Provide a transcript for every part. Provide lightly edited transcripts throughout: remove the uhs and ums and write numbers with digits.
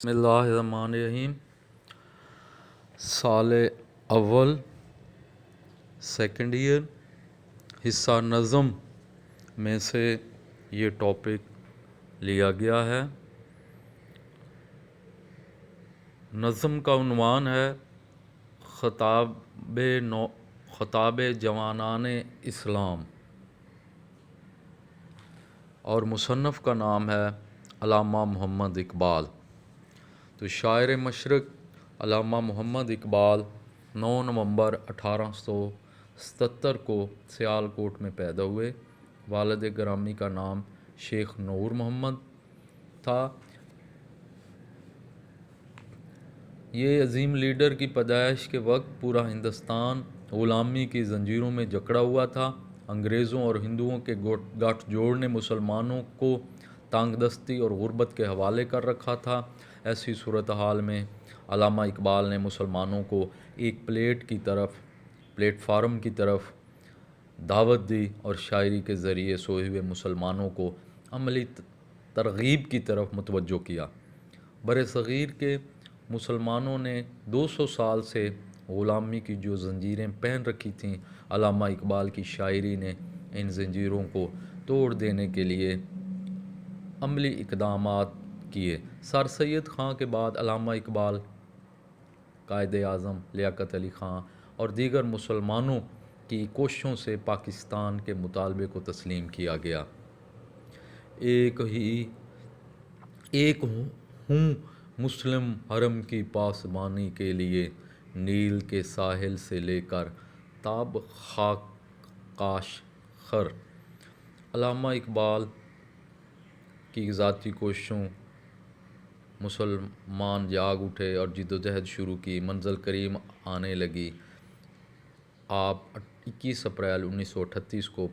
بسم اللہ الرحمن الرحیم۔ سال اول سیکنڈ ایئر حصہ نظم میں سے یہ ٹاپک لیا گیا ہے۔ نظم کا عنوان ہے خطاب جوانان اسلام، اور مصنف کا نام ہے علامہ محمد اقبال۔ تو شاعر مشرق علامہ محمد اقبال 9 نومبر 1877 کو سیالکوٹ میں پیدا ہوئے۔ والد گرامی کا نام شیخ نور محمد تھا۔ یہ عظیم لیڈر کی پیدائش کے وقت پورا ہندوستان غلامی کی زنجیروں میں جکڑا ہوا تھا۔ انگریزوں اور ہندوؤں کے گٹھ جوڑ نے مسلمانوں کو تنگ دستی اور غربت کے حوالے کر رکھا تھا۔ ایسی صورتحال میں علامہ اقبال نے مسلمانوں کو ایک پلیٹ فارم کی طرف دعوت دی اور شاعری کے ذریعے سوئے ہوئے مسلمانوں کو عملی ترغیب کی طرف متوجہ کیا۔ برصغیر کے مسلمانوں نے 200 سال سے غلامی کی جو زنجیریں پہن رکھی تھیں، علامہ اقبال کی شاعری نے ان زنجیروں کو توڑ دینے کے لیے عملی اقدامات کیے۔ سر سید خاں کے بعد علامہ اقبال قائد اعظم لیاقت علی خان اور دیگر مسلمانوں کی کوششوں سے پاکستان کے مطالبے کو تسلیم کیا گیا۔ ایک ہوں مسلم حرم کی پاسبانی کے لیے، نیل کے ساحل سے لے کر تاب خاک کاشغر۔ علامہ اقبال کی ذاتی کوششوں مسلمان جاگ اٹھے اور جدوجہد شروع کی، منزل قریب آنے لگی۔ آپ 21 اپریل 1938 کو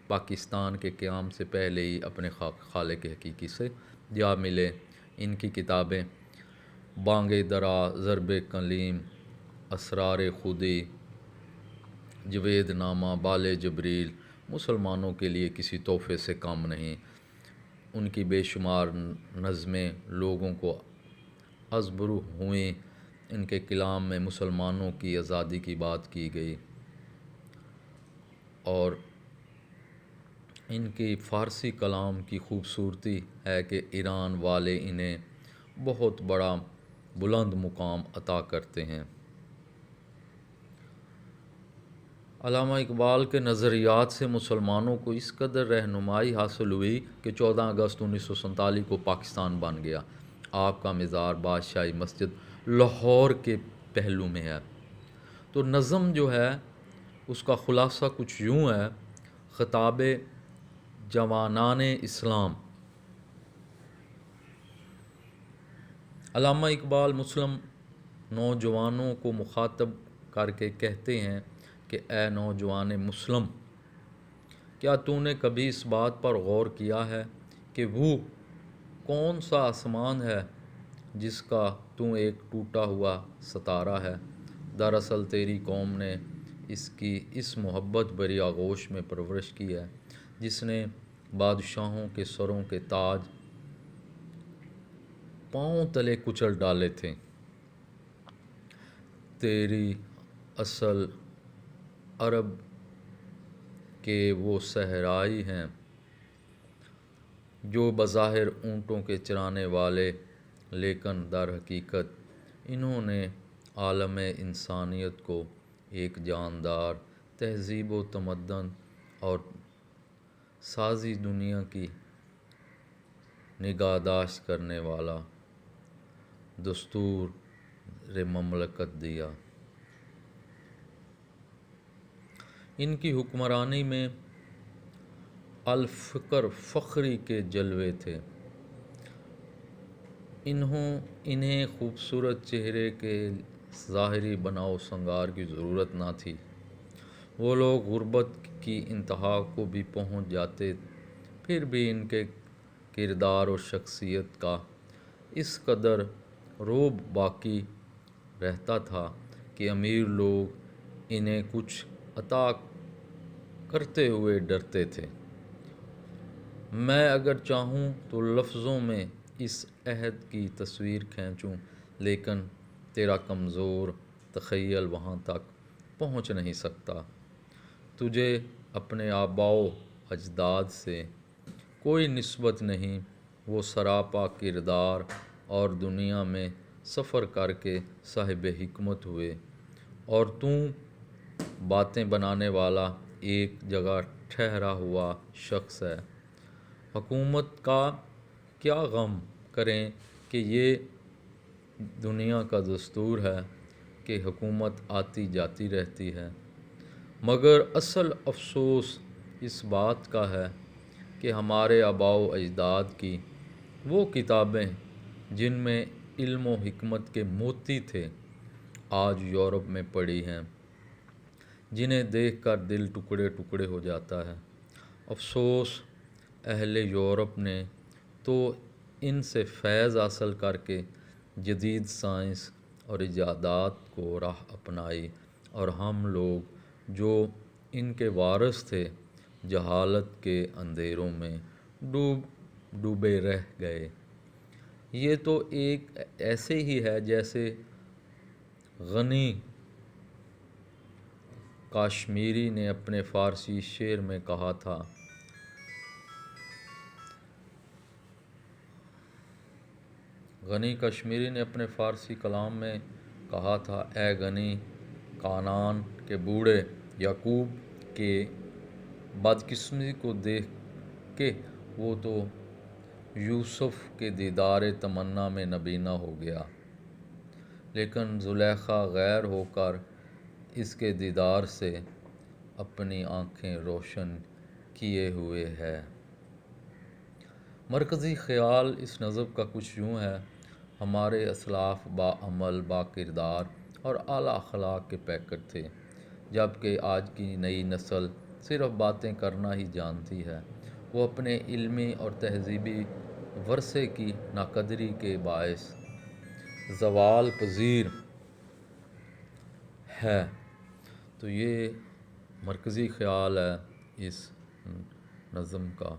پاکستان کے قیام سے پہلے ہی اپنے خالق حقیقی سے جا ملے۔ ان کی کتابیں بانگ درا، ضرب کلیم، اسرار خودی، جوید نامہ، بال جبریل مسلمانوں کے لیے کسی تحفے سے کم نہیں۔ ان کی بے شمار نظمیں لوگوں کو ازبر ہوئیں۔ ان کے کلام میں مسلمانوں کی آزادی کی بات کی گئی، اور ان کی فارسی کلام کی خوبصورتی ہے کہ ایران والے انہیں بہت بڑا بلند مقام عطا کرتے ہیں۔ علامہ اقبال کے نظریات سے مسلمانوں کو اس قدر رہنمائی حاصل ہوئی کہ 14 اگست 1947 کو پاکستان بن گیا۔ آپ کا مزار بادشاہی مسجد لاہور کے پہلو میں ہے۔ تو نظم جو ہے اس کا خلاصہ کچھ یوں ہے: خطاب جوانان اسلام۔ علامہ اقبال مسلم نوجوانوں کو مخاطب کر کے کہتے ہیں کہ اے نوجوان مسلم، کیا تو نے کبھی اس بات پر غور کیا ہے کہ وہ کون سا آسمان ہے جس کا تو ایک ٹوٹا ہوا ستارہ ہے؟ دراصل تیری قوم نے اس محبت بھری آغوش میں پرورش کی ہے جس نے بادشاہوں کے سروں کے تاج پاؤں تلے کچل ڈالے تھے۔ تیری اصل عرب کے وہ صحرائی ہیں جو بظاہر اونٹوں کے چرانے والے، لیکن در حقیقت انہوں نے عالم انسانیت کو ایک جاندار تہذیب و تمدن اور سازی دنیا کی نگہداشت کرنے والا دستور مملکت دیا۔ ان کی حکمرانی میں الفقر فخری کے جلوے تھے۔ انہیں خوبصورت چہرے کے ظاہری بناؤ سنگار کی ضرورت نہ تھی۔ وہ لوگ غربت کی انتہا کو بھی پہنچ جاتے، پھر بھی ان کے کردار اور شخصیت کا اس قدر رعب باقی رہتا تھا کہ امیر لوگ انہیں کچھ عطا کرتے ہوئے ڈرتے تھے۔ میں اگر چاہوں تو لفظوں میں اس عہد کی تصویر کھینچوں، لیکن تیرا کمزور تخیل وہاں تک پہنچ نہیں سکتا۔ تجھے اپنے آباء و اجداد سے کوئی نسبت نہیں، وہ سراپا کردار اور دنیا میں سفر کر کے صاحب حکمت ہوئے، اور تو باتیں بنانے والا ایک جگہ ٹھہرا ہوا شخص ہے۔ حکومت کا کیا غم کریں کہ یہ دنیا کا دستور ہے کہ حکومت آتی جاتی رہتی ہے، مگر اصل افسوس اس بات کا ہے کہ ہمارے آباء و اجداد کی وہ کتابیں جن میں علم و حکمت کے موتی تھے، آج یورپ میں پڑی ہیں، جنہیں دیکھ کر دل ٹکڑے ٹکڑے ہو جاتا ہے۔ افسوس اہل یورپ نے تو ان سے فیض حاصل کر کے جدید سائنس اور ایجادات کو راہ اپنائی، اور ہم لوگ جو ان کے وارث تھے جہالت کے اندھیروں میں ڈوبے رہ گئے۔ یہ تو ایک ایسے ہی ہے جیسے غنی کاشمیری نے اپنے فارسی شعر میں کہا تھا، غنی کشمیری نے اپنے فارسی کلام میں کہا تھا، اے غنی کانان کے بوڑھے، یعقوب کے بدقسمتی کو دیکھ کے وہ تو یوسف کے دیدار تمنا میں نابینا ہو گیا، لیکن زلیخا غیر ہو کر اس کے دیدار سے اپنی آنکھیں روشن کیے ہوئے ہے۔ مرکزی خیال اس نظم کا کچھ یوں ہے: ہمارے اسلاف باعمل، باکردار اور اعلیٰ اخلاق کے پیکر تھے، جبکہ آج کی نئی نسل صرف باتیں کرنا ہی جانتی ہے۔ وہ اپنے علمی اور تہذیبی ورثے کی ناقدری کے باعث زوال پذیر ہے۔ تو یہ مرکزی خیال ہے اس نظم کا۔